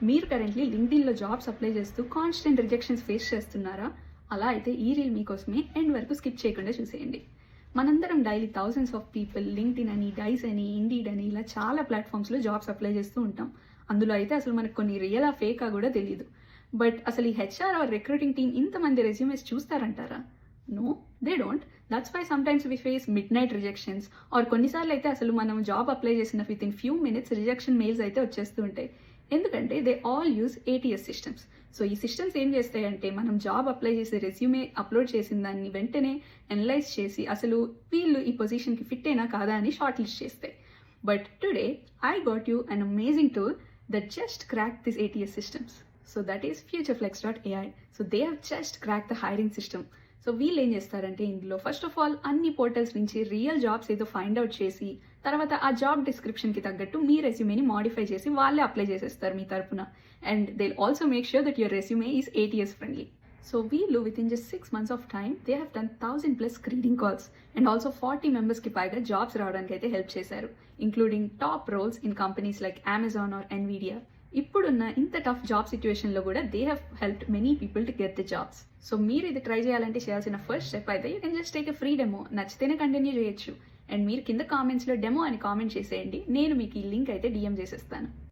మీరు currently లింక్డ్ఇన్‌లో jobs apply చేస్తూ constant rejections face చేస్తున్నారా? అలా అయితే ఈ రీల్ మీకోసమే ఎండ్ వరకు స్కిప్ చేయకుండా చూసేయండి. మనందరం daily thousands of people LinkedIn అని, డైస్ అని, ఇండీడ్ అని ఇలా చాలా ప్లాట్ఫామ్స్లో జాబ్స్ అప్లై చేస్తూ ఉంటాం. అందులో అయితే అసలు మనకు కొన్ని రియలా ఫేకా కూడా తెలియదు. బట్ అసలు ఈ హెచ్ఆర్ ఆర్ రిక్రూటింగ్ టీమ్ ఇంతమంది రెజ్యూమేస్ చూస్తారంటారా? No, they don't. That's why sometimes we face midnight rejections. Or కొన్నిసార్లు అయితే అసలు మనం జాబ్ అప్లై చేసిన within few minutes rejection mails అయితే వచ్చేస్తూ ఉంటాయి. ఎందుకంటే they all use ATS systems. So ఈ సిస్టమ్స్ ఏం చేస్తాయంటే మనం జాబ్ అప్లై చేసి రెజ్యూమే అప్లోడ్ చేసిన దాన్ని వెంటనే అనలైజ్ చేసి అసలు వీళ్ళు ఈ పొజిషన్కి ఫిట్ అయినా కాదా అని షార్ట్ లిస్ట్ చేస్తాయి. But today I got you an amazing tool that just crack this ATS systems. So that is futureflex.ai. So they have just crack the hiring system. So వీళ్ళు ఏం చేస్తారంటే ఇందులో ఫస్ట్ ఆఫ్ ఆల్ అన్ని portals నుంచి real jobs ఏదో find out చేసి తర్వాత ఆ జాబ్ డిస్క్రిప్షన్కి తగ్గట్టు మీ రెజ్యూమేని మాడిఫై చేసి వాళ్ళే అప్లై చేసేస్తారు మీ తరపున. And they also make sure that your resume is ATS friendly. So వీళ్ళు within just 6 months of time they have done 1000+ screening calls and also 40 మెంబర్స్కి పైగా జాబ్స్ రావడానికి అయితే హెల్ప్ చేశారు, including top roles in companies like Amazon or Nvidia. ఇప్పుడున్న ఇంత tough job సిచ్యువేషన్లో కూడా they have helped many people to get the jobs. So మీరు ఇది ట్రై చేయాలంటే చేయాల్సిన ఫస్ట్ స్టెప్ అయితే you can just take a free demo. నచ్చితేనే కంటిన్యూ చేయొచ్చు. అండ్ మీరు కింద కామెంట్స్లో డెమో అని కామెంట్ చేసేయండి. నేను మీకు ఈ లింక్ అయితే డిఎం చేసేస్తాను.